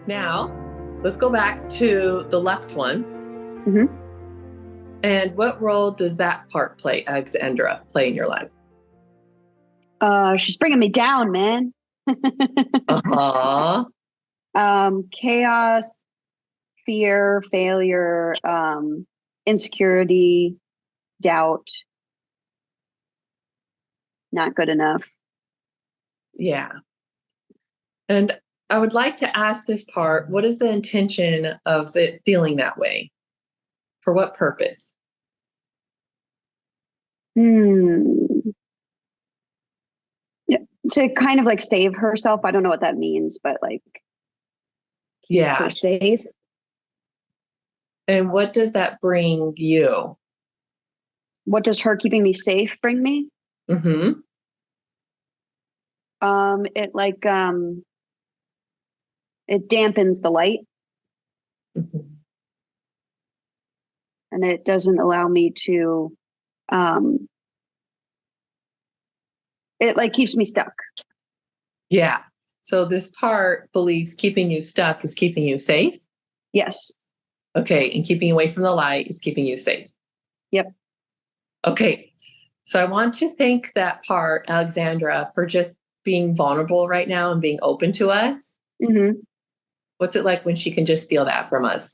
Now, let's go back to the left one. Mm-hmm. And what role does that part play, Alexandra, play in your life? She's bringing me down, man. Uh-huh. Chaos, fear, failure, insecurity, doubt, not good enough. Yeah. And I would like to ask this part, what is the intention of it feeling that way? For what purpose? Yeah, to kind of like save herself. I don't know what that means, but like keep her safe. And what does that bring you? What does her keeping me safe bring me? Mm-hmm. It dampens the light. Mm-hmm. And it doesn't allow me to it like keeps me stuck. Yeah. So this part believes keeping you stuck is keeping you safe? Yes. Okay. And keeping away from the light is keeping you safe? Yep. Okay. So I want to thank that part, Alexandra, for just being vulnerable right now and being open to us. Mm-hmm. What's it like when she can just feel that from us?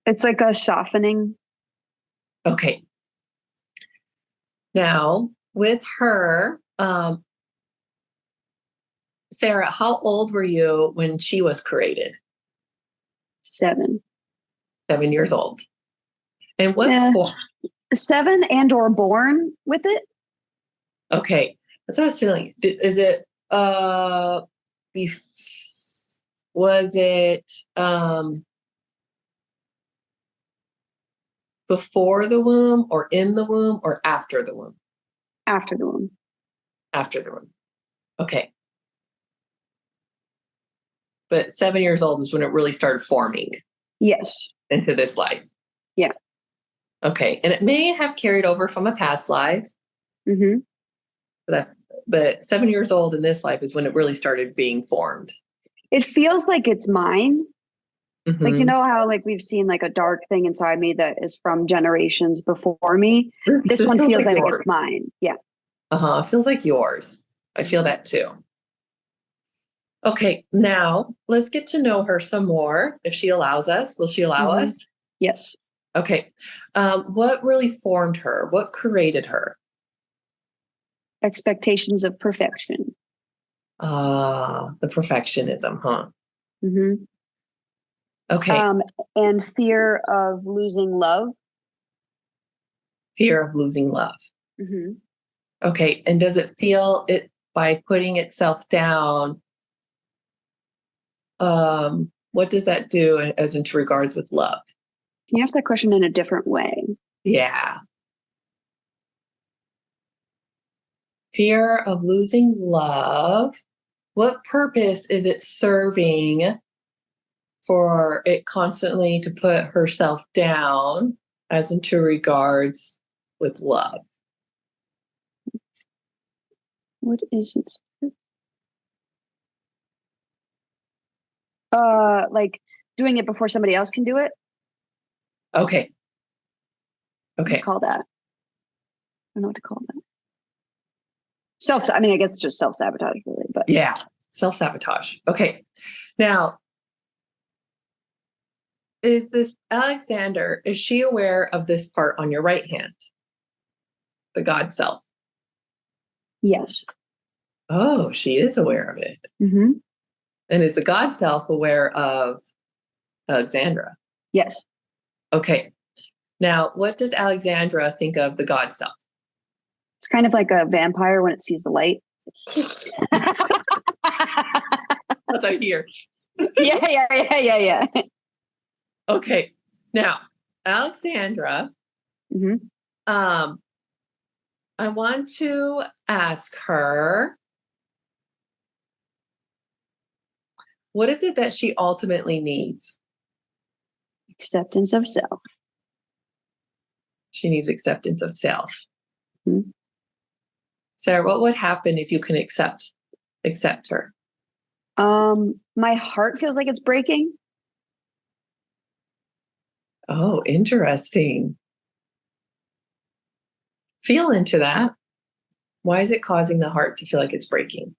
It's like a softening. Okay. Now, with her, Sarah, how old were you when she was created? 7. 7 years old. And what form? 7 and or born with it? Okay. That's what I was feeling. Is it, was it, before the womb or in the womb or after the womb? After the womb. After the womb. Okay. But 7 years old is when it really started forming. Yes. Into this life. Yeah. Okay. And it may have carried over from a past life. Mm-hmm. But 7 years old in this life is when it really started being formed. It feels like it's mine. Mm-hmm. Like, you know how like we've seen like a dark thing inside me that is from generations before me. This one feels like it's mine. Yeah. It feels like yours. I feel that too. Okay, now let's get to know her some more. If she allows us, will she allow us? Yes. Okay. What really formed her? What created her? Expectations of perfection. The perfectionism, huh? Mm-hmm. Okay. And fear of losing love. Fear of losing love. Mm-hmm. Okay. And does it feel it by putting itself down? What does that do as into regards with love? Can you ask that question in a different way? Yeah. Fear of losing love. What purpose is it serving for it constantly to put herself down as into regards with love? What is it? Like doing it before somebody else can do it. Okay. Okay. What do you call that? I don't know what to call that. I mean, I guess it's just self-sabotage, really. But yeah, self-sabotage. Okay. Now, is this Alexander, is she aware of this part on your right hand? The God self? Yes. Oh, she is aware of it. Mm-hmm. And is the God self aware of Alexandra? Yes. Okay. Now, what does Alexandra think of the God self? It's kind of like a vampire when it sees the light. That's out here. Yeah. Okay. Now, Alexandra, I want to ask her, what is it that she ultimately needs? Acceptance of self. She needs acceptance of self. Mm-hmm. Sarah, what would happen if you can accept her? My heart feels like it's breaking. Oh, interesting. Feel into that. Why is it causing the heart to feel like it's breaking?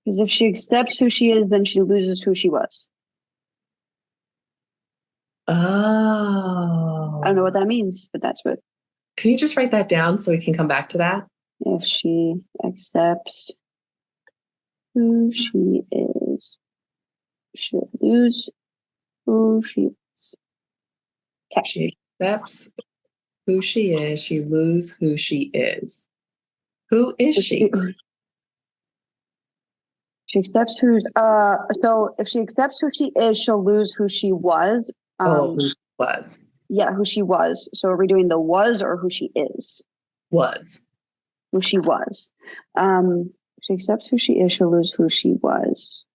Because if she accepts who she is, then she loses who she was. Oh. I don't know what that means, but that's what. Can you just write that down so we can come back to that? If she accepts who she is, she'll lose who she is. Okay. She accepts who she is, she loses who she is. Who is she? She accepts who's so if she accepts who she is, she'll lose who she was. Who was. Yeah, who she was. So are we doing the was or who she is? Was. Who she was. She accepts who she is, she'll lose who she was.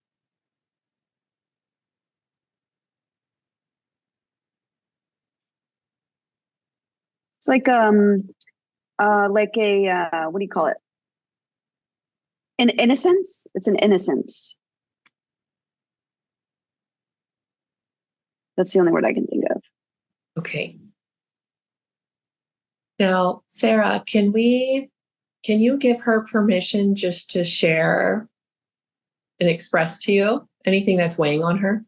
It's like a what do you call it? An innocence? It's an innocence. That's the only word I can think of. Okay. Now, Sarah, can you give her permission just to share and express to you anything that's weighing on her?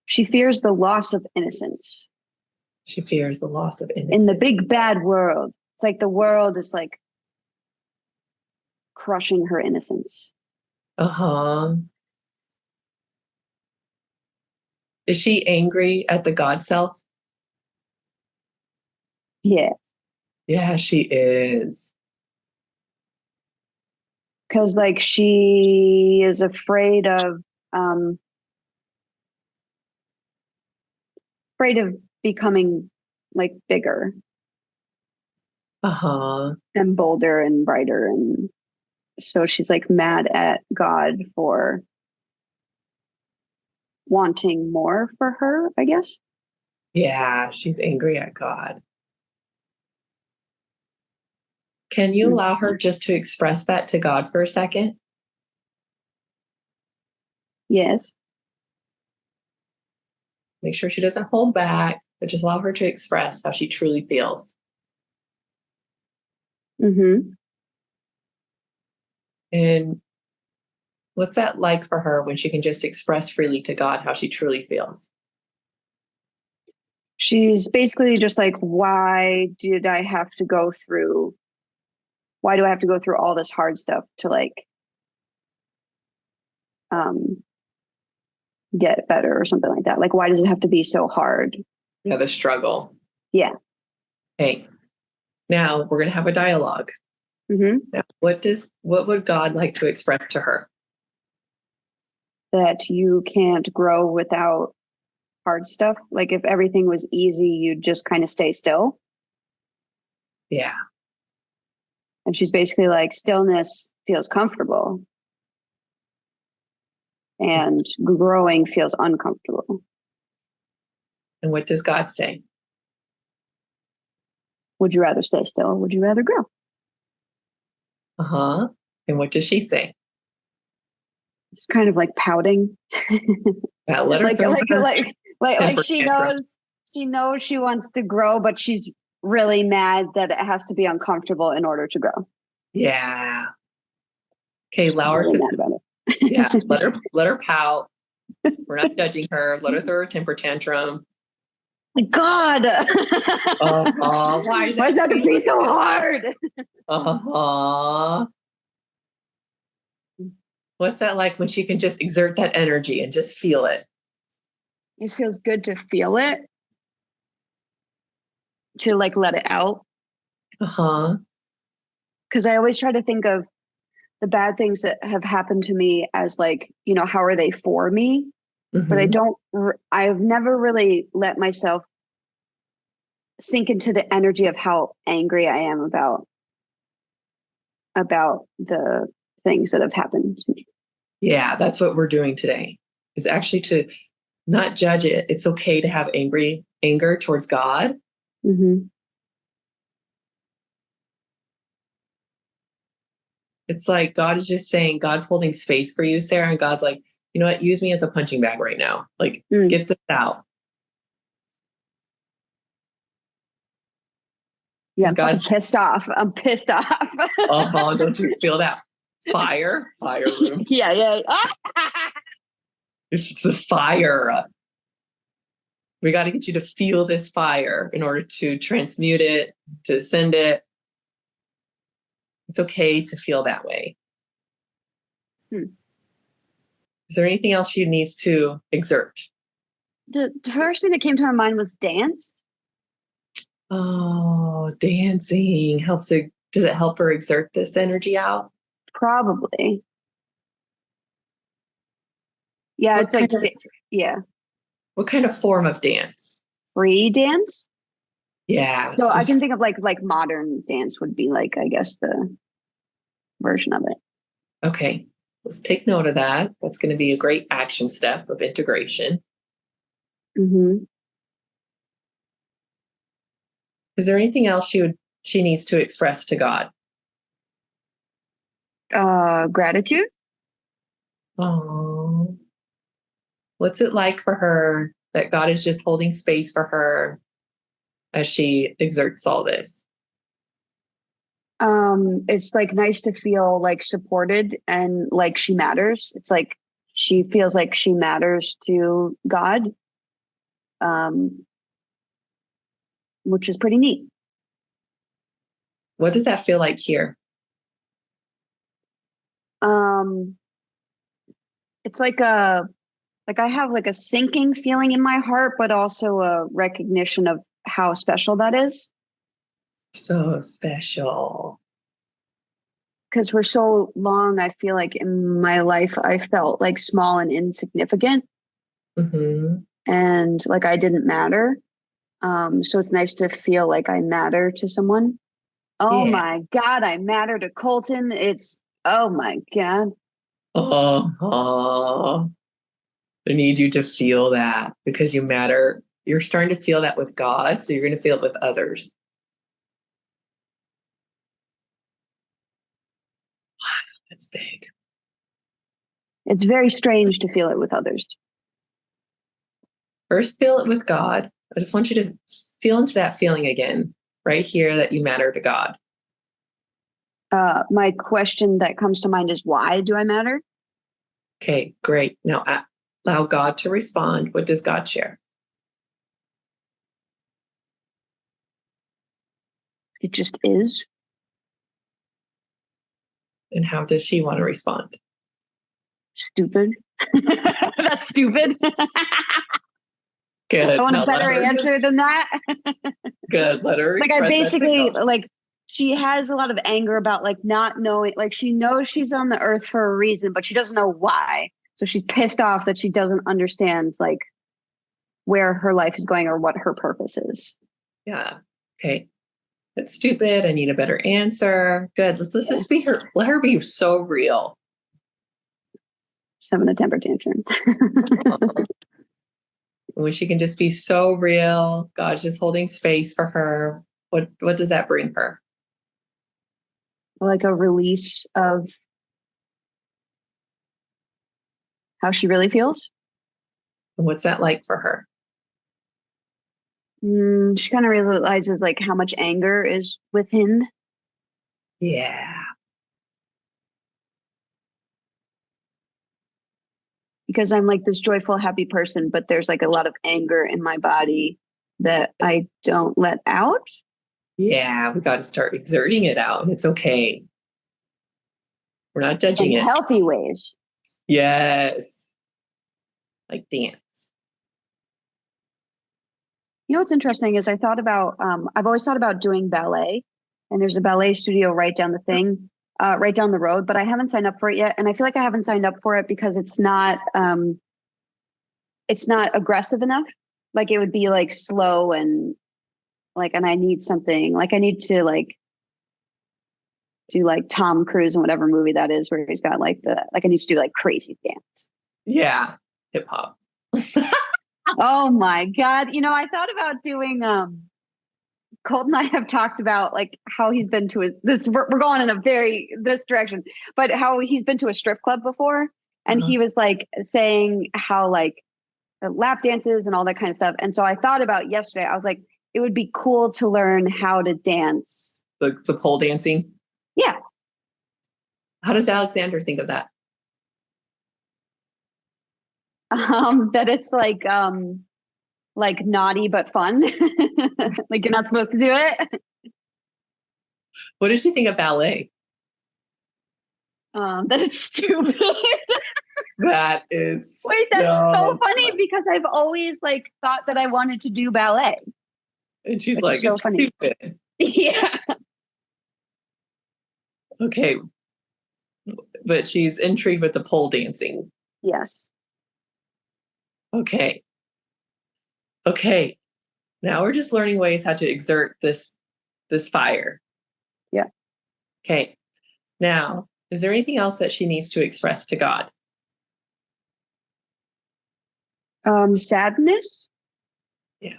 She fears the loss of innocence. She fears the loss of innocence. In the big bad world. It's like the world is like crushing her innocence. Uh-huh. Is she angry at the God self? Yeah. Yeah, she is. Because like she is afraid of becoming like bigger Uh-huh. and bolder and brighter, and so she's like mad at God for wanting more for her, I guess. Yeah, she's angry at God. Can you allow her just to express that to God for a second? Yes. Make sure she doesn't hold back, but just allow her to express how she truly feels. Mm-hmm. And what's that like for her when she can just express freely to God how she truly feels? She's basically just like, why do I have to go through all this hard stuff to like um get better or something like that? Like, why does it have to be so hard? Yeah, the struggle. Yeah. Hey, now we're going to have a dialogue. Mm-hmm. Now, what would God like to express to her? That you can't grow without hard stuff. Like if everything was easy, you'd just kind of stay still. Yeah. And she's basically like, stillness feels comfortable and growing feels uncomfortable. And what does God say? Would you rather stay still? Or would you rather grow? Uh-huh. And what does she say? It's kind of like pouting. Yeah, let her like she knows she wants to grow, but she's really mad that it has to be uncomfortable in order to grow. Yeah. Okay, allow her really to, mad about it. yeah, let her pout. We're not judging her. Let her throw her temper tantrum. God. Why is that to be so hard? What's that like when she can just exert that energy and just feel it? It feels good to feel it, to like let it out. Because I always try to think of the bad things that have happened to me as like, how are they for me? Mm-hmm. But I've never really let myself sink into the energy of how angry I am about the things that have happened to me. Yeah, that's what we're doing today, is actually to not judge it. It's okay to have anger towards God. Mm-hmm. It's like God is just saying, God's holding space for you, Sarah. And God's like, you know what? Use me as a punching bag right now. Like, get this out. Yeah, I'm fucking pissed off. I'm pissed off. Don't you feel that fire room? Yeah. It's the fire. We got to get you to feel this fire in order to transmute it, to send it. It's okay to feel that way. Is there anything else she needs to exert? The first thing that came to my mind was dance. Oh, dancing helps her. Does it help her exert this energy out? Probably. Yeah, it's like, yeah. What kind of form of dance? Free dance? Yeah. So I can think of like modern dance would be like, I guess, the version of it. Okay. Let's take note of that. That's going to be a great action step of integration. Mm-hmm. Is there anything else she needs to express to God? Gratitude. Oh, what's it like for her that God is just holding space for her as she exerts all this? It's like nice to feel like supported and like she matters. It's like she feels like she matters to God, which is pretty neat. What does that feel like here? It's like I have like a sinking feeling in my heart, but also a recognition of how special that is. So special. Because for so long, I feel like in my life, I felt like small and insignificant. Mm-hmm. And like I didn't matter. So it's nice to feel like I matter to someone. Oh my God, I matter to Colton. Oh my God. Oh, I need you to feel that because you matter. You're starting to feel that with God, so you're going to feel it with others. Wow, that's big. It's very strange to feel it with others. First, feel it with God. I just want you to feel into that feeling again, right here, that you matter to God. My question that comes to mind is, why do I matter? Okay, great. Now allow God to respond. What does God share? It just is. And how does she want to respond? Stupid. That's stupid. Good. I want a better answer than that. Good. Let her. Like I basically like she has a lot of anger about like not knowing, like she knows she's on the earth for a reason, but she doesn't know why. So she's pissed off that she doesn't understand like where her life is going or what her purpose is. Yeah. Okay. That's stupid. I need a better answer. Good. Let's just be her. Let her be so real. She's having a temper tantrum. When she can just be so real, God's just holding space for her. What does that bring her? Like a release of how she really feels. And what's that like for her? She kind of realizes like how much anger is within. Yeah. Because I'm like this joyful, happy person, but there's like a lot of anger in my body that I don't let out. Yeah, we got to start exerting it out. And it's okay. We're not judging in it. Healthy ways. Yes. Like dance. You know what's interesting is I've always thought about doing ballet, and there's a ballet studio right down the road, but I haven't signed up for it yet. And I feel like I haven't signed up for it because it's not aggressive enough. Like it would be like slow and like, and I need something like I need to like do like Tom Cruise in whatever movie that is where he's got like I need to do like crazy dance. Yeah. Hip hop. Oh my God. You know, I thought about doing Colt and I have talked about like how he's been to we're going in this direction, but how he's been to a strip club before. And Uh-huh. he was like saying how like lap dances and all that kind of stuff. And so I thought about yesterday, I was like, it would be cool to learn how to dance. The pole dancing. Yeah. How does Alexander think of that? That it's like naughty but fun. Like you're not supposed to do it. What does she think of ballet? That it's stupid. That is Wait, that's so funny fun. because I've always like thought that I wanted to do ballet, And she's which is like, so it's funny. stupid. Yeah. Okay. But she's intrigued with the pole dancing. Yes. Okay. Okay. Now we're just learning ways how to exert this fire. Yeah. Okay. Now, is there anything else that she needs to express to God? Sadness. Yeah.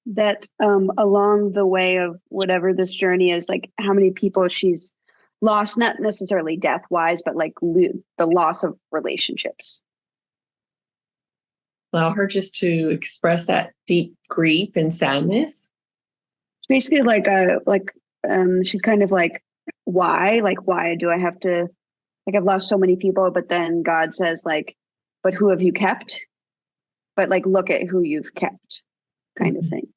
That along the way of whatever this journey is, like how many people she's lost, not necessarily death wise, but like the loss of relationships. Allow her just to express that deep grief and sadness. It's basically she's kind of like, why do I have to, like, I've lost so many people, but then God says like, but who have you kept? But like, look at who you've kept, kind of thing.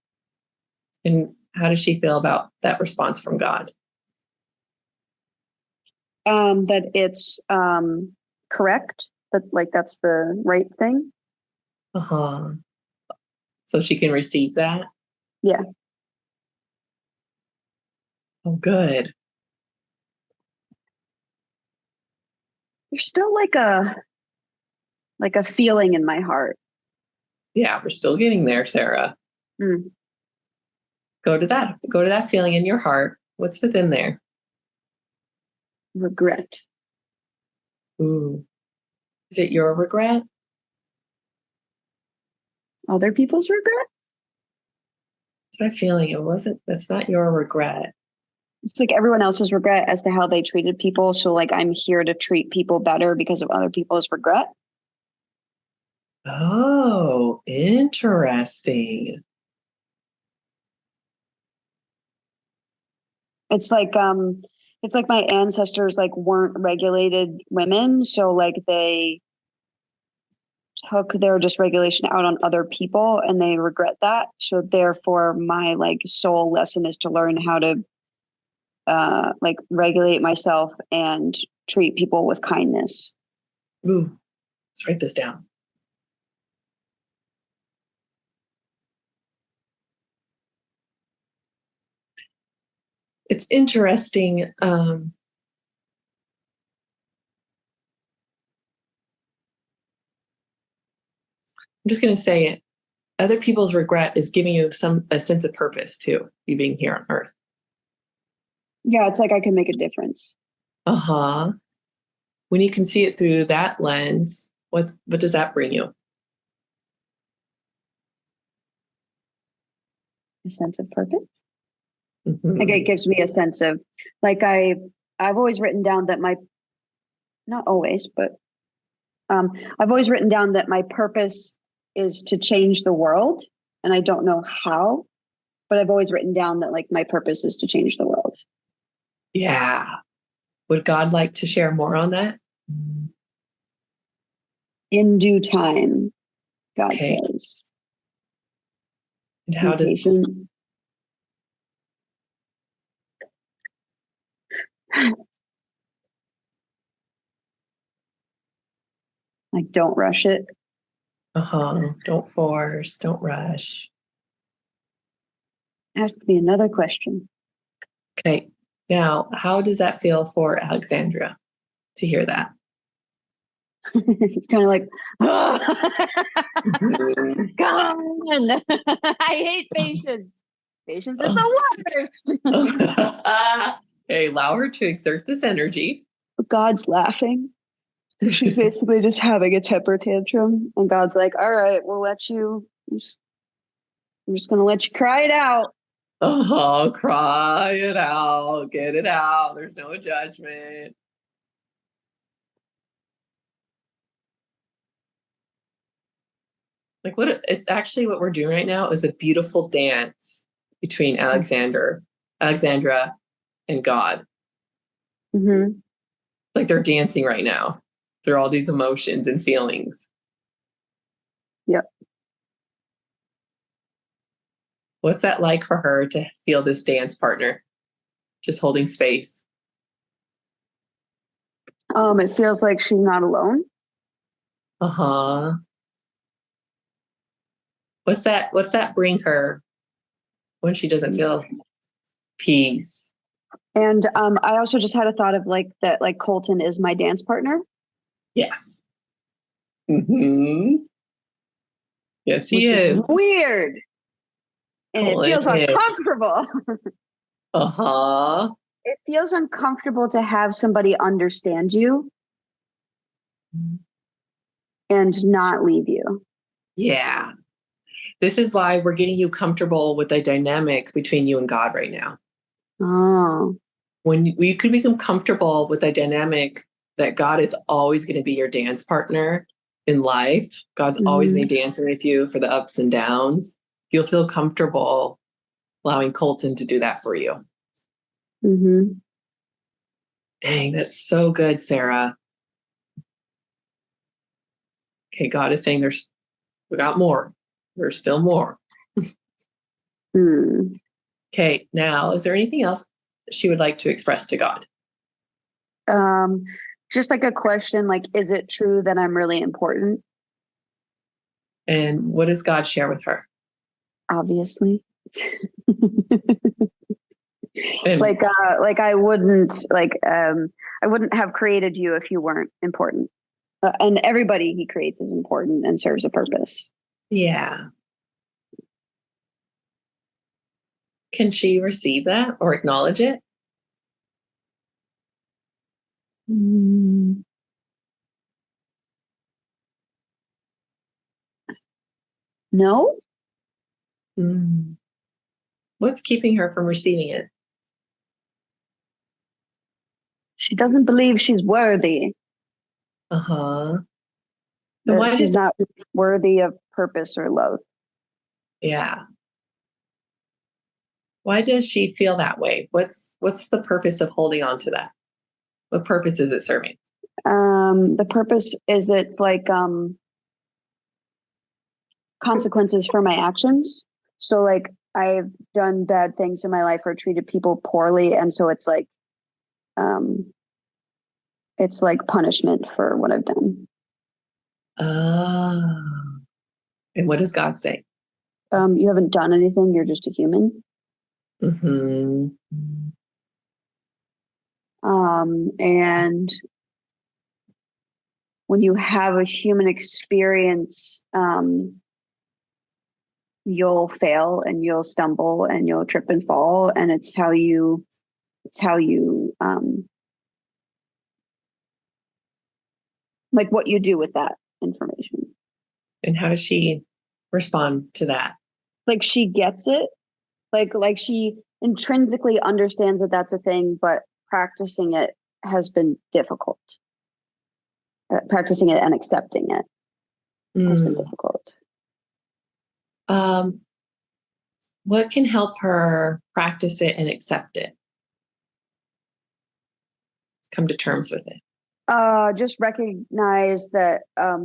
And how does she feel about that response from God? That it's correct, that like that's the right thing. Uh-huh. So she can receive that? Yeah. Oh, good. There's still like a feeling in my heart. Yeah, we're still getting there, Sarah. Mm. Go to that feeling in your heart. What's within there? Regret. Ooh. Is it your regret? Other people's regret. That's what I'm feeling. That's not your regret. It's like everyone else's regret as to how they treated people. So like I'm here to treat people better because of other people's regret. Oh, interesting. It's like my ancestors like weren't regulated women, so like they took their dysregulation out on other people and they regret that. So therefore my like soul lesson is to learn how to like regulate myself and treat people with kindness. Ooh, let's write this down. It's interesting. I'm just going to say it. Other people's regret is giving you a sense of purpose too, you being here on earth. Yeah, it's like I can make a difference. Uh-huh. When you can see it through that lens, what does that bring you? A sense of purpose. Mm-hmm. Like it gives me a sense of like I've always written down that my not always, but I've always written down that my purpose is to change the world, and I don't know how, but I've always written down that like my purpose is to change the world. Yeah. Would God like to share more on that? In due time, God Okay. says. And how Be does patient. Like don't rush it. Don't force, don't rush. Ask me another question. Okay. Now, how does that feel for Alexandra to hear that? It's kind of like, oh, Mhm. come on. I hate patience. Patience is the worst. Okay, allow her to exert this energy. God's laughing. She's basically just having a temper tantrum. And God's like, all right, we'll let you. I'm just going to let you cry it out. Oh, cry it out. Get it out. There's no judgment. Like it's actually what we're doing right now is a beautiful dance between Alexandra, and God. Mm-hmm. Like they're dancing right now through all these emotions and feelings. Yep. What's that like for her to feel this dance partner just holding space? It feels like she's not alone. Uh-huh. What's that bring her when she doesn't feel peace? And I also just had a thought of like that, like Colton is my dance partner. Yes. Mm-hmm. Yes, he which is. Weird. And it feels Colin. uncomfortable. Uh-huh. It feels uncomfortable to have somebody understand you and not leave you. Yeah. This is why we're getting you comfortable with the dynamic between you and God right now. Oh. When we could become comfortable with the dynamic that God is always going to be your dance partner in life, God's always been dancing with you for the ups and downs, you'll feel comfortable allowing Colton to do that for you. Mm-hmm. Dang, that's so good, Sarah. Okay, God is saying we got more. There's still more. Hmm. Okay, now, is there anything else she would like to express to God? Just like a question, like, is it true that I'm really important? And what does God share with her? Obviously. And like I wouldn't I wouldn't have created you if you weren't important. And everybody he creates is important and serves a purpose. yeah. Can she receive that or acknowledge it? Mm. No, Mm. What's keeping her from receiving it? she doesn't believe she's worthy. Uh-huh. And That why she's does not worthy of purpose or love. yeah. Why does she feel that way? What's the purpose of holding on to that? What purpose is it serving? The purpose is that like consequences for my actions. So like I've done bad things in my life or treated people poorly, and so um it's like punishment for what I've done. Oh. And what does God say? You haven't done anything, you're just a human. Mm-hmm. And when you have a human experience, you'll fail and you'll stumble and you'll trip and fall, and it's how you like what you do with that information. And how does she respond to that? Like she gets it, like she intrinsically understands that that's a thing, but practicing it has been difficult. Practicing it and accepting it has been difficult. Um, what can help her practice it and accept it? Come to terms with it. Just recognize that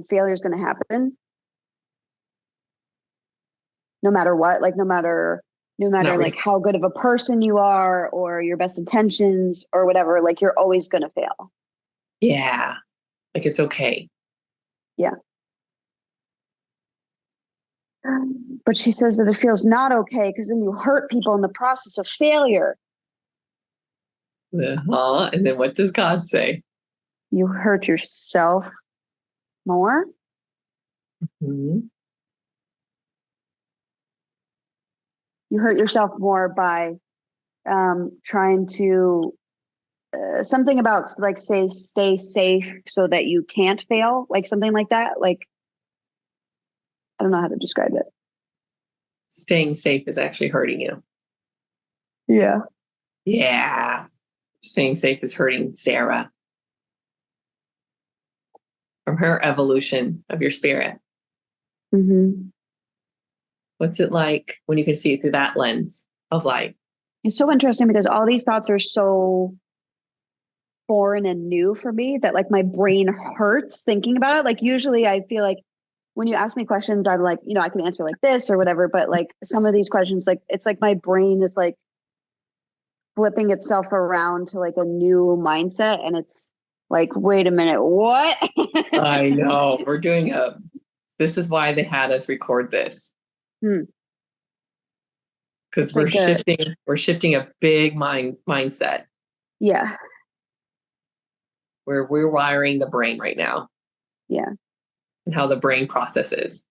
failure is going to happen no matter what, like no matter Not like how good of a person you are or your best intentions or whatever, like you're always going to fail. yeah. Like it's okay. Yeah. But she says that it feels not okay because then you hurt people in the process of failure. Uh-huh. And then what does God say? You hurt yourself more. Mm-hmm. You hurt yourself more by trying to something about like say stay safe so that you can't fail, like something like that. Like I don't know how to describe it. staying safe is actually hurting you. Yeah. Yeah. Staying safe is hurting Sarah from her evolution of your spirit. Mm-hmm. What's it like when you can see it through that lens of light? It's so interesting because all these thoughts are so foreign and new for me that like my brain hurts thinking about it. Like usually I feel like when you ask me questions, I'm like, I can answer like this or whatever. But like some of these questions, like it's like my brain is like flipping itself around to like a new mindset. And it's like, wait a minute, what? I know. This is why they had us record this. Because we're shifting a big mindset. Yeah. We're wiring the brain right now. Yeah. And how the brain processes.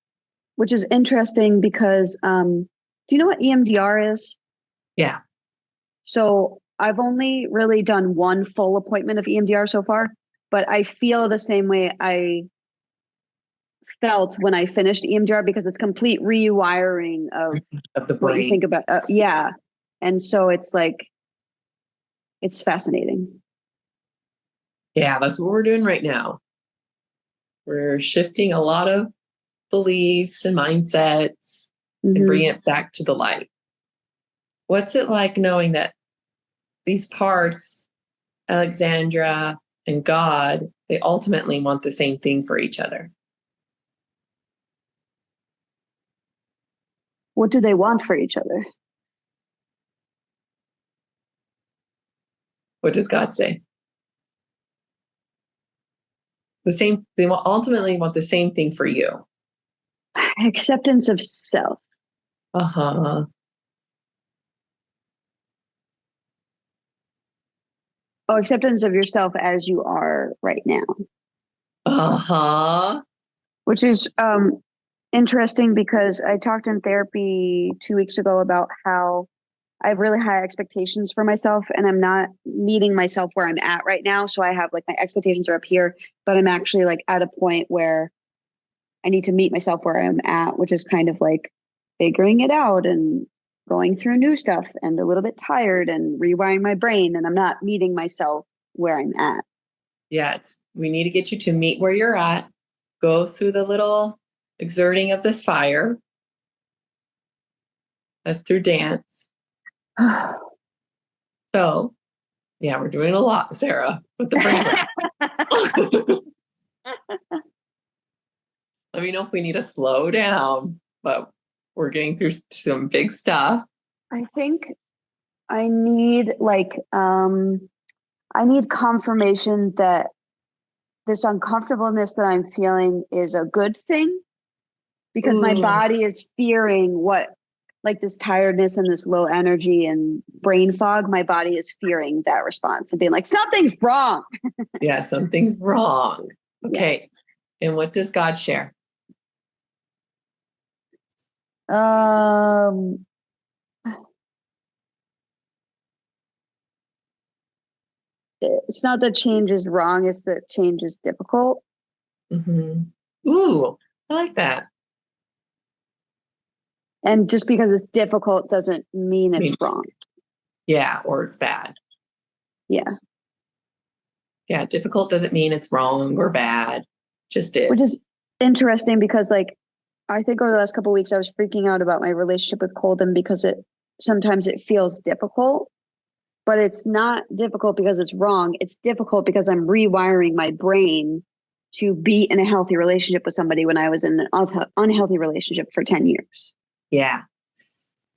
Which is interesting because do you know what EMDR is? Yeah. So I've only really done one full appointment of EMDR so far, but I feel the same way I felt when I finished EMDR because it's complete rewiring of the brain. What you think about. Yeah. And so it's like, it's fascinating. Yeah, that's what we're doing right now. We're shifting a lot of beliefs and mindsets and bringing it back to the light. What's it like knowing that these parts, Alexandra and God, they ultimately want the same thing for each other? What do they want for each other? What does God say? They ultimately want the same thing for you. Acceptance of self. Uh-huh. Oh, acceptance of yourself as you are right now. Uh-huh. Which is interesting because I talked in therapy 2 weeks ago about how I have really high expectations for myself and I'm not meeting myself where I'm at right now. So I have like my expectations are up here, but I'm actually like at a point where I need to meet myself where I'm at, which is kind of like figuring it out and going through new stuff and a little bit tired and rewiring my brain. And I'm not meeting myself where I'm at. Yeah, we need to get you to meet where you're at, go through the little exerting of this fire. That's through dance. So, yeah, we're doing a lot, Sarah, with the brain. Let me know if we need to slow down, but we're getting through some big stuff. I think I need I need confirmation that this uncomfortableness that I'm feeling is a good thing because my body is fearing what, like this tiredness and this low energy and brain fog. My body is fearing that response and being like, something's wrong. Yeah, something's wrong. Okay. Yeah. And what does God share? It's not that change is wrong, it's that change is difficult. Mm-hmm. Ooh, I like that. And just because it's difficult doesn't mean it's wrong. Yeah, or it's bad. Yeah. Yeah, difficult doesn't mean it's wrong or bad. Just is. Which is interesting because like I think over the last couple of weeks I was freaking out about my relationship with Colden because sometimes it feels difficult, but it's not difficult because it's wrong. It's difficult because I'm rewiring my brain to be in a healthy relationship with somebody when I was in an unhealthy relationship for 10 years. Yeah.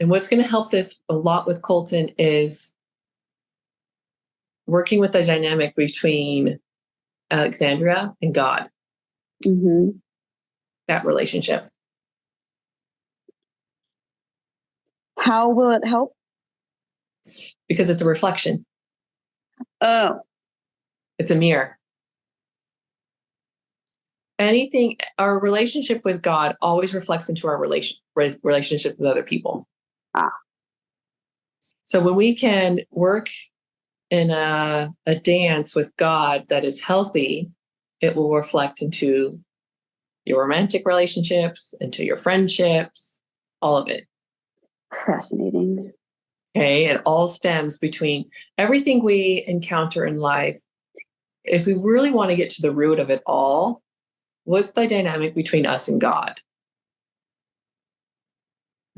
And what's going to help this a lot with Colton is working with the dynamic between Alexandria and God. Mm-hmm. That relationship. How will it help? Because it's a reflection. Oh. It's a mirror. Our relationship with God always reflects into our relationship with other people. So when we can work in a dance with God that is healthy, it will reflect into your romantic relationships, into your friendships, all of it. Fascinating. Okay. It all stems between everything we encounter in life. If we really want to get to the root of it all, what's the dynamic between us and God?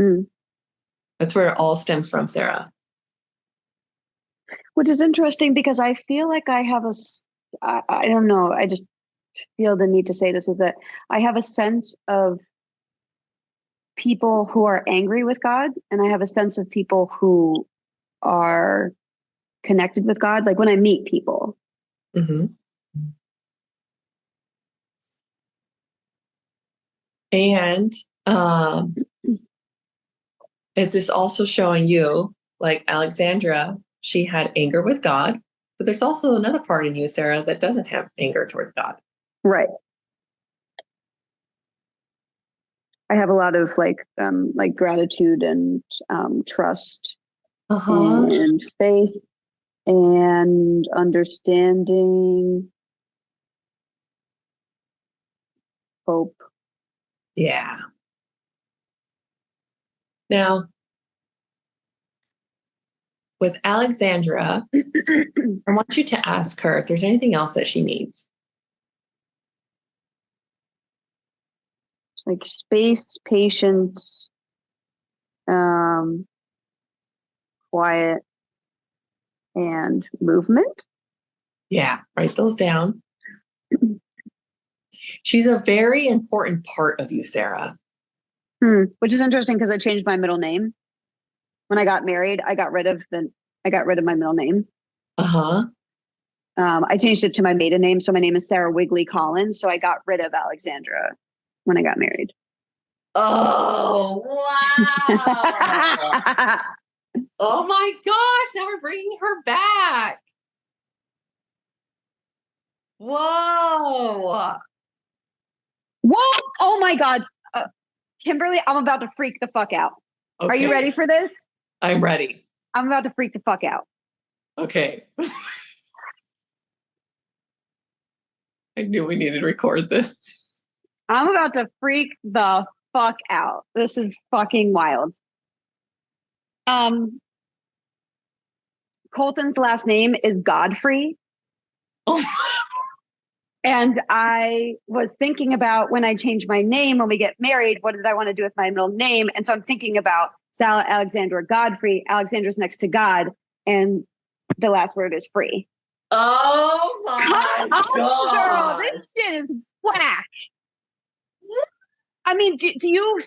Mm. That's where it all stems from, Sarah. Which is interesting because I feel like I have I don't know, I just feel the need to say this, is that I have a sense of people who are angry with God, and I have a sense of people who are connected with God, like when I meet people. Mm-hmm. And it is also showing you, like Alexandra, she had anger with God, but there's also another part in you, Sarah, that doesn't have anger towards God. Right. I have a lot of like gratitude and trust and faith and understanding, hope. Yeah. Now, with Alexandra, I want you to ask her if there's anything else that she needs. It's like space, patience, quiet, and movement. Yeah, write those down. She's a very important part of you, Sarah. Which is interesting because I changed my middle name. When I got married, I got rid of my middle name. Uh-huh. I changed it to my maiden name. So my name is Sarah Wigley Collins. So I got rid of Alexandra when I got married. Oh, wow. Oh my gosh, now we're bringing her back. Whoa. What? Oh my God. Kimberly, I'm about to freak the fuck out. Okay. Are you ready for this? I'm ready. I'm about to freak the fuck out. Okay. I knew we needed to record this. I'm about to freak the fuck out. This is fucking wild. Colton's last name is Godfrey. Oh. And I was thinking about when I change my name, when we get married, what did I want to do with my middle name? And so I'm thinking about Sal Alexandra Godfrey. Alexandra's next to God, and the last word is free. Oh my God. Girl, this shit is whack. I mean, do you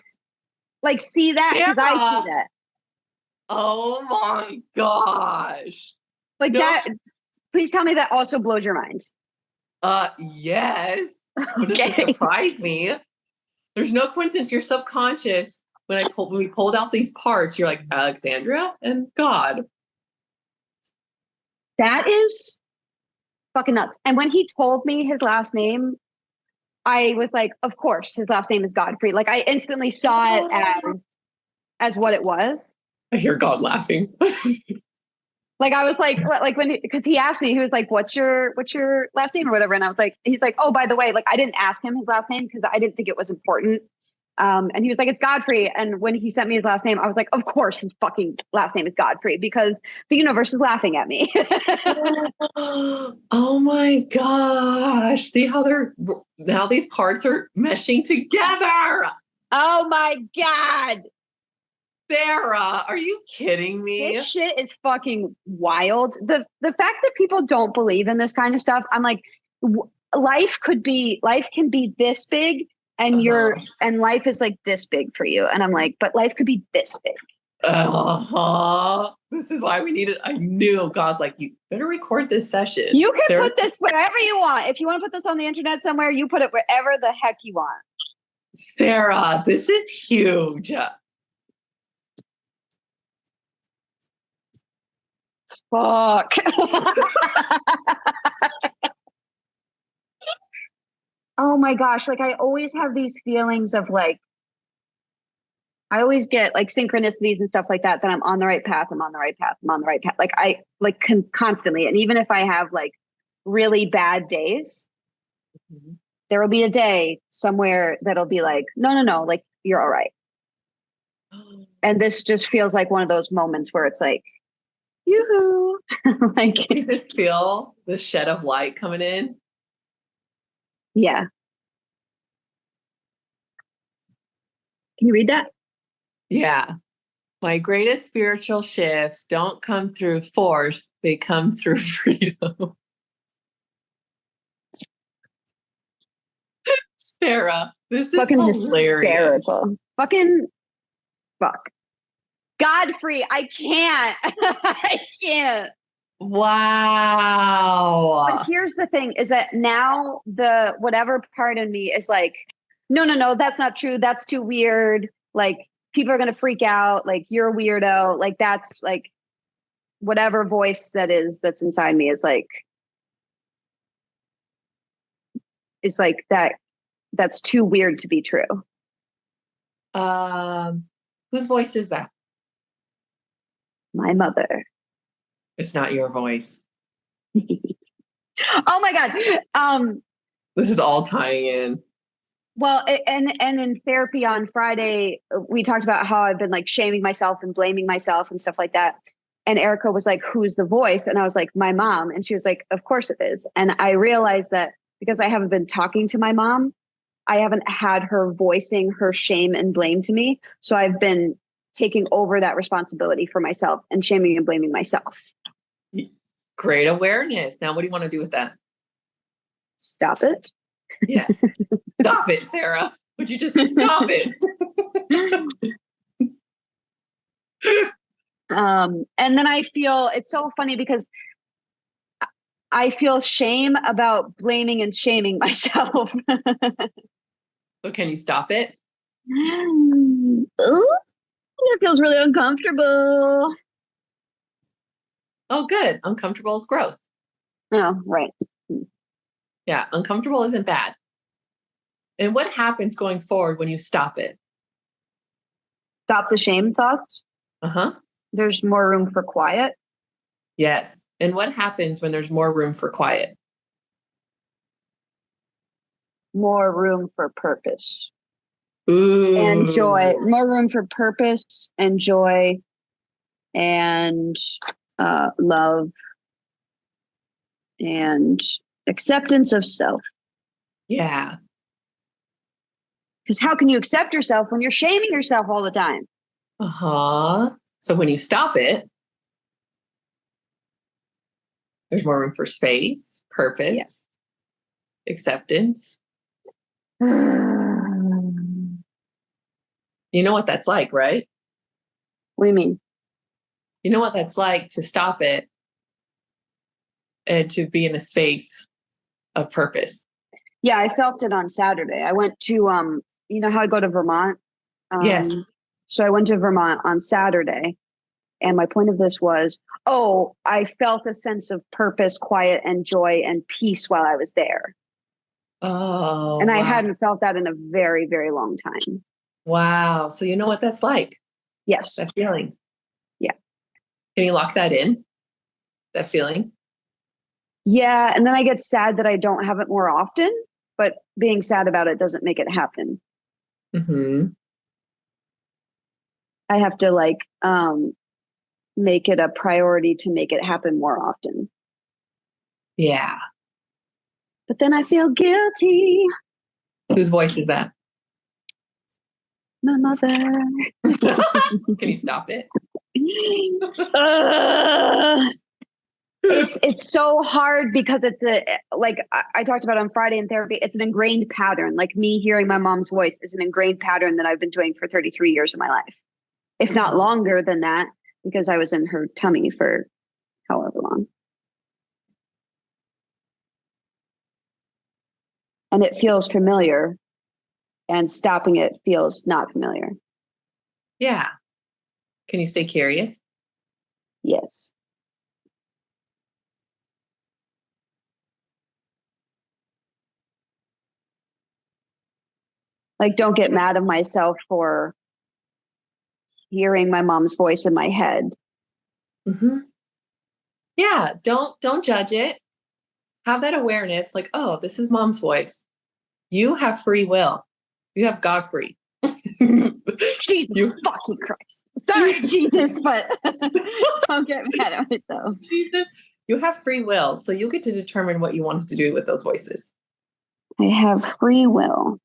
like see that? Because I see that. Oh my gosh. Like that. Please tell me that also blows your mind. Yes. But Okay. it doesn't surprise me. There's no coincidence. You're subconscious. When we pulled out these parts, you're like Alexandra and God. That is fucking nuts. And when he told me his last name, I was like, of course, his last name is Godfrey. Like I instantly saw it as what it was. I hear God laughing. Like I was like because he asked me, he was like, what's your last name or whatever? And I was like, he's like, oh, by the way, like I didn't ask him his last name because I didn't think it was important. And he was like, it's Godfrey. And when he sent me his last name, I was like, of course his fucking last name is Godfrey because the universe is laughing at me. Oh my gosh. See how now these parts are meshing together. Oh my God. Sarah, are you kidding me? This shit is fucking wild. The fact that people don't believe in this kind of stuff, I'm like, life can be this big, and and life is like this big for you, and I'm like, but life could be this big. This is why we needed. I knew God's like, you better record this session. You can Sarah, put this wherever you want. If you want to put this on the internet somewhere, you put it wherever the heck you want. Sarah, this is huge. Fuck. Oh my gosh. Like I always have these feelings of like, I always get like synchronicities and stuff like that I'm on the right path. I'm on the right path. I'm on the right path. Like I like constantly. And even if I have like really bad days, there will be a day somewhere that'll be like, no, like you're all right. And this just feels like one of those moments where it's like, yoo-hoo. Like, Do you just feel the shed of light coming in? yeah. Can you read that? Yeah. My greatest spiritual shifts don't come through force, they come through freedom. Sarah, this is Fucking hilarious. hysterical. Fucking fuck. Godfrey, I can't. I can't. Wow. But here's the thing is that now the whatever part in me is like, no, that's not true. That's too weird. Like, people are going to freak out. Like, you're a weirdo. Like, that's like whatever voice that's inside me is like that's too weird to be true. Whose voice is that? My mother. It's not your voice. Oh my God. This is all tying in. Well, and in therapy on Friday, we talked about how I've been like shaming myself and blaming myself and stuff like that. And Erica was like, "Who's the voice?" And I was like, "My mom." And she was like, "Of course it is." And I realized that because I haven't been talking to my mom, I haven't had her voicing her shame and blame to me. So I've been taking over that responsibility for myself and shaming and blaming myself. Great awareness. Now, what do you want to do with that? Stop it. Yes. Stop it, Sarah. Would you just stop it? And then I feel it's so funny because I feel shame about blaming and shaming myself. So can you stop it? Ooh, it feels really uncomfortable. Oh, good. Uncomfortable is growth. Oh, right. Yeah, uncomfortable isn't bad. And what happens going forward when you stop it? Stop the shame thoughts. Uh-huh. There's more room for quiet. Yes. And what happens when there's more room for quiet? More room for purpose. Ooh. And joy. More room for purpose and joy and love and acceptance of self. Yeah. Because how can you accept yourself when you're shaming yourself all the time? Uh-huh. So when you stop it, there's more room for space, purpose, acceptance. You know what that's like, right? What do you mean? You know what that's like to stop it and to be in a space of purpose. Yeah, I felt it on Saturday. I went to you know how I go to Vermont? Yes. So I went to Vermont on Saturday, and my point of this was, I felt a sense of purpose, quiet, and joy and peace while I was there. Oh, And I wow. hadn't felt that in a very, very long time. Wow. So you know what that's like? Yes. That feeling. Yeah. Can you lock that in? That feeling? Yeah. And then I get sad that I don't have it more often, but being sad about it doesn't make it happen. Mm-hmm. I have to make it a priority to make it happen more often. Yeah. But then I feel guilty. Whose voice is that? My mother. Can you stop it? It's so hard because it's like I talked about on Friday in therapy, it's an ingrained pattern. Like me hearing my mom's voice is an ingrained pattern that I've been doing for 33 years of my life, if not longer than that, because I was in her tummy for however long. And it feels familiar, and stopping it feels not familiar. Yeah. Can you stay curious? Yes. Like, don't get mad at myself for hearing my mom's voice in my head. Mm-hmm. Yeah. Don't judge it. Have that awareness, like, oh, this is mom's voice. You have free will. You have God free. Jesus You, fucking Christ. Sorry, Jesus, but don't get mad at myself. Jesus, you have free will, so you get to determine what you want to do with those voices. I have free will.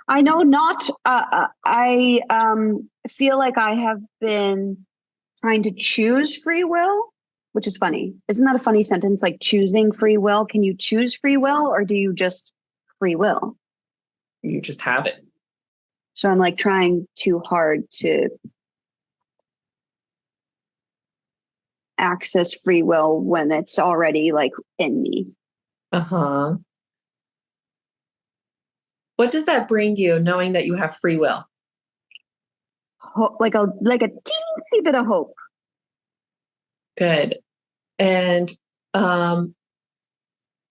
I know not. I feel like I have been trying to choose free will, which is funny. Isn't that a funny sentence? Like choosing free will. Can you choose free will, or do you just free will? You just have it. So I'm like trying too hard to access free will when it's already like in me. Uh-huh. What does that bring you, knowing that you have free will? Like a teensy bit of hope. Good. And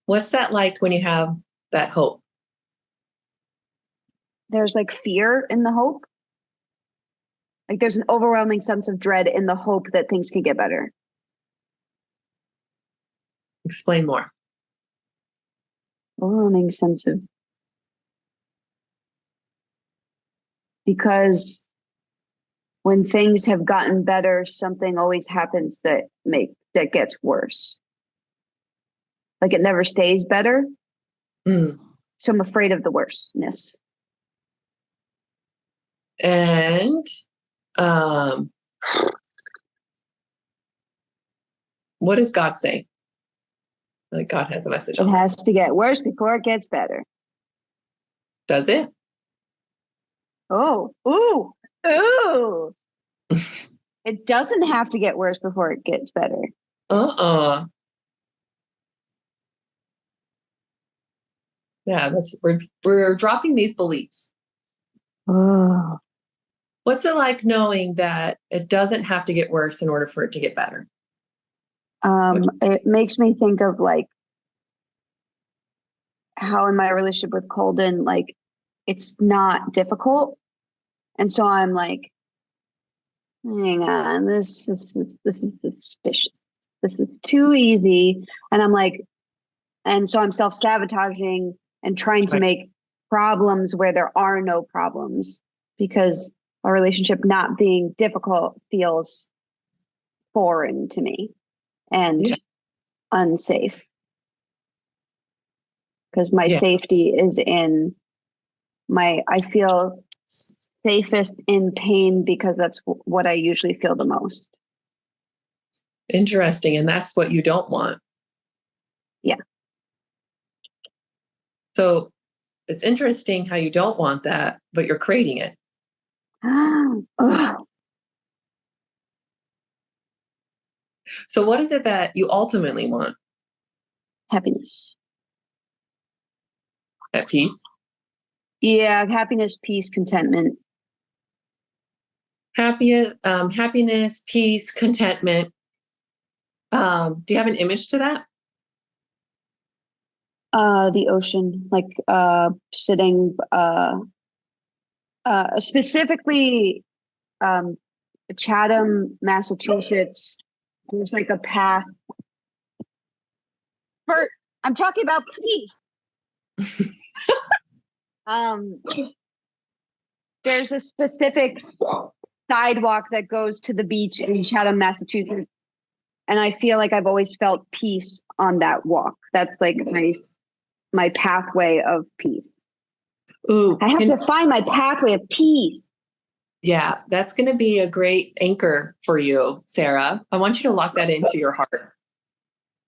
what's that like when you have that hope? There's like fear in the hope. Like there's an overwhelming sense of dread in the hope that things can get better. Explain more. Overwhelming sense of, because when things have gotten better, something always happens that gets worse. Like it never stays better. Mm. So I'm afraid of the worstness. And what does God say? Like God has a message on it. Has to get worse before it gets better. Does it? Oh, ooh. It doesn't have to get worse before it gets better. Yeah, we're dropping these beliefs. Oh. What's it like knowing that it doesn't have to get worse in order for it to get better? It makes me think of like how in my relationship with Colden, like it's not difficult. And so I'm like, hang on, this is suspicious. This is too easy. And I'm like, and so I'm self-sabotaging and trying to make problems where there are no problems, because a relationship not being difficult feels foreign to me and unsafe. Because my safety is in I feel safest in pain because that's what I usually feel the most. Interesting. And that's what you don't want. Yeah. So it's interesting how you don't want that, but you're creating it. So what is it that you ultimately want? Happiness. At peace? Yeah, happiness, peace, contentment. Happiness, peace, contentment. Do you have an image to that? The ocean, like sitting specifically Chatham, Massachusetts. There's like a path. I'm talking about peace. There's a specific sidewalk that goes to the beach in Chatham, Massachusetts, and I feel like I've always felt peace on that walk. That's like my pathway of peace. Ooh, I have to find my pathway of peace. Yeah, that's going to be a great anchor for you, Sarah. I want you to lock that into your heart.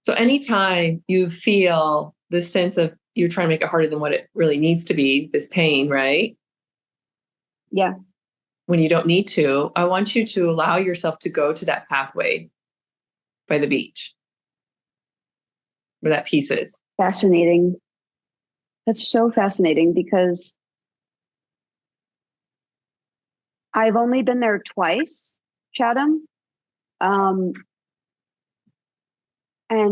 So anytime you feel this sense of you're trying to make it harder than what it really needs to be, this pain, right? Yeah. When you don't need to, I want you to allow yourself to go to that pathway by the beach where that peace is. Fascinating. That's so fascinating because I've only been there twice, Chatham. And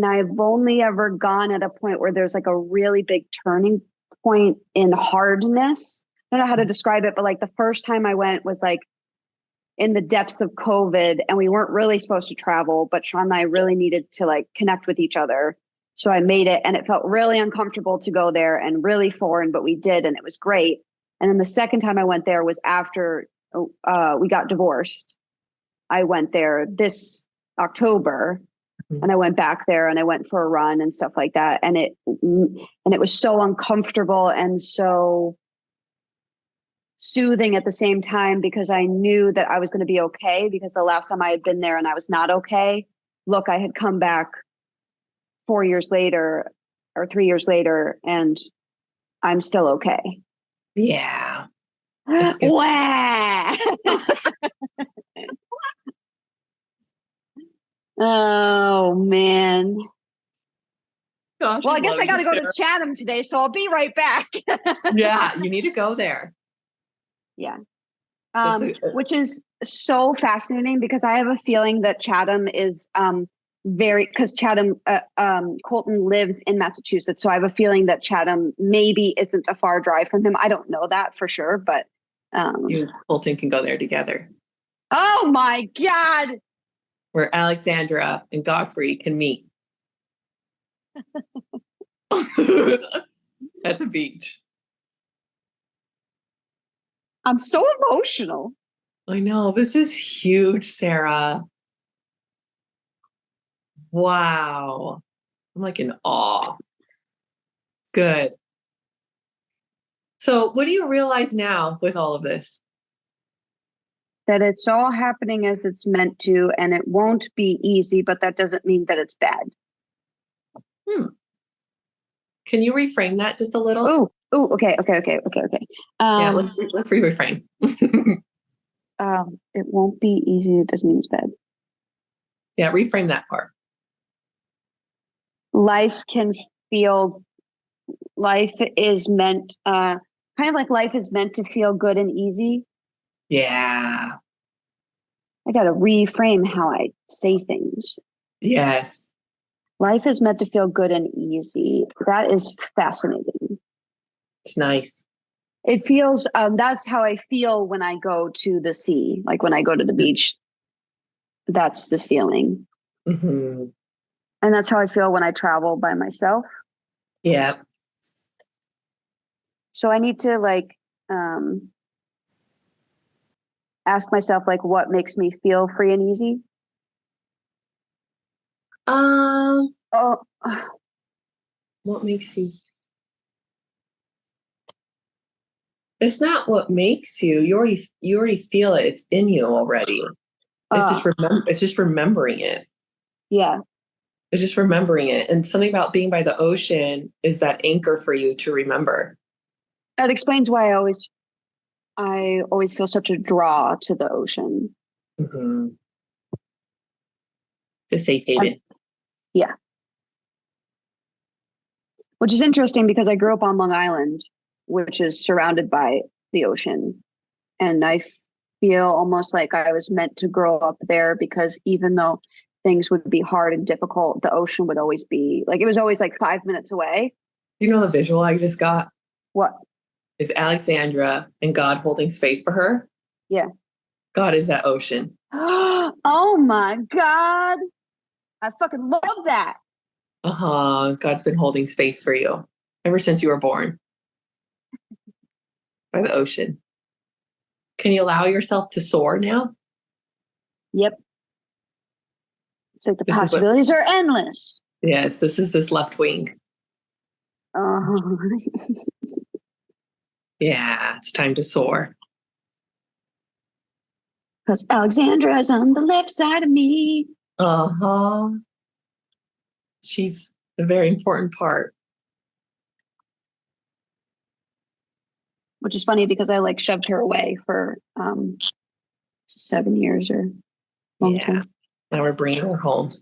I've only ever gone at a point where there's like a really big turning point in hardness. I don't know how to describe it, but like the first time I went was like in the depths of COVID and we weren't really supposed to travel, but Sean and I really needed to like connect with each other. So I made it, and it felt really uncomfortable to go there and really foreign, but we did, and it was great. And then the second time I went there was after we got divorced. I went there this October, and I went back there and I went for a run and stuff like that. And it was so uncomfortable and so soothing at the same time, because I knew that I was going to be okay, because the last time I had been there and I was not okay, look, I had come back 4 years later or 3 years later and I'm still okay. Yeah. Wow. Oh man. Gosh, Well, I guess love I got you, to go to Sarah. Chatham today, so I'll be right back. Yeah, you need to go there. Yeah. That's Which is so fascinating, because I have a feeling that Chatham is because Chatham, Colton lives in Massachusetts. So I have a feeling that Chatham maybe isn't a far drive from him. I don't know that for sure, but you and Colton can go there together. oh my God. Where Alexandra and Godfrey can meet at the beach. I'm so emotional. I know. This is huge, Sarah. Wow. I'm like in awe. Good. So, what do you realize now with all of this? That it's all happening as it's meant to, and it won't be easy, but that doesn't mean that it's bad. Can you reframe that just a little? Oh, okay. Yeah, let's reframe. It won't be easy. It doesn't mean it's bad. Yeah, reframe that part. Life is meant, kind of like life is meant to feel good and easy. Yeah. I got to reframe how I say things. Yes. Life is meant to feel good and easy. That is fascinating. It's nice. It feels, that's how I feel when I go to the sea. Like when I go to the beach, that's the feeling. Mm-hmm. And that's how I feel when I travel by myself. Yeah. So I need to ask myself, like, what makes me feel free and easy? Um, Oh, what makes you? It's not what makes you. You already feel it. It's in you already. It's just remembering it. yeah. It's just remembering it. And something about being by the ocean is that anchor for you to remember. That explains why I always feel such a draw to the ocean. Mm-hmm. It's a safe haven. Yeah. Which is interesting, because I grew up on Long Island, which is surrounded by the ocean. And I feel almost like I was meant to grow up there, because even though things would be hard and difficult, the ocean would always be like, it was always like 5 minutes away. You know the visual I just got? What? Is Alexandra and God holding space for her. Yeah. God is that ocean. Oh my God. I fucking love that. God's been holding space for you ever since you were born by the ocean. Can you allow yourself to soar now? Yep. It's like the possibilities are endless. Yes, this is this left wing. Yeah, it's time to soar. Because Alexandra is on the left side of me. She's a very important part. Which is funny, because I like shoved her away for 7 years or long time. Now we're bringing her home.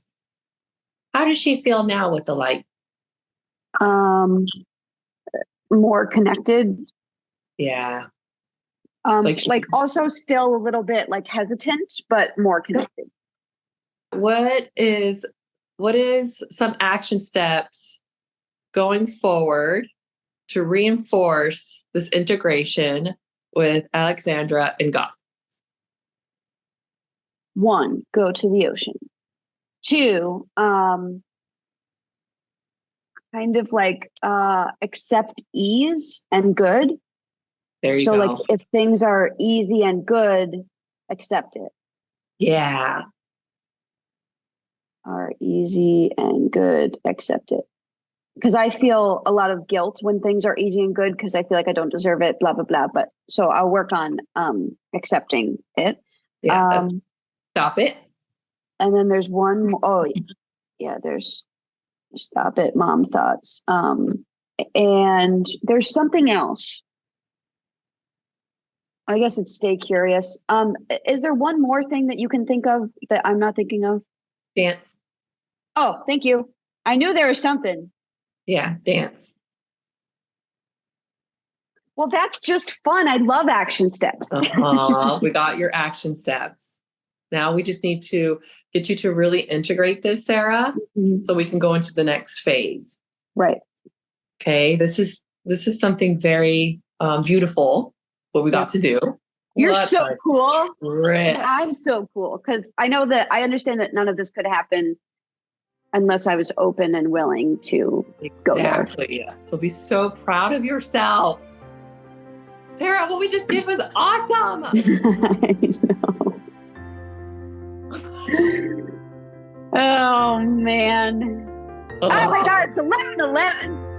How does she feel now with the light? More connected. Yeah. Like also still a little bit like hesitant, but more connected. What is some action steps going forward to reinforce this integration with Alexandra and God? 1, go to the ocean. 2, kind of like accept ease and good. There you So go. like if things are easy and good, accept it. Yeah. Are easy and good, accept it. Because I feel a lot of guilt when things are easy and good because I feel like I don't deserve it, blah, blah, blah. But so I'll work on accepting it. Yeah. Stop it. And then there's one more. Oh, yeah, there's stop it, mom thoughts. And there's something else. I guess it's stay curious. Is there one more thing that you can think of that I'm not thinking of? Dance. Oh, thank you. I knew there was something. Yeah, dance. Well, that's just fun. I love action steps. We got your action steps. Now we just need to get you to really integrate this, Sarah, so we can go into the next phase. Right. Okay. This is something very beautiful, what we got to do. You're so cool. Rip. I'm so cool because I know that I understand that none of this could happen unless I was open and willing to go there. Exactly. Yeah. So be so proud of yourself. Sarah, what we just did was awesome. I know. Oh, man. Oh my God, it's 11:11.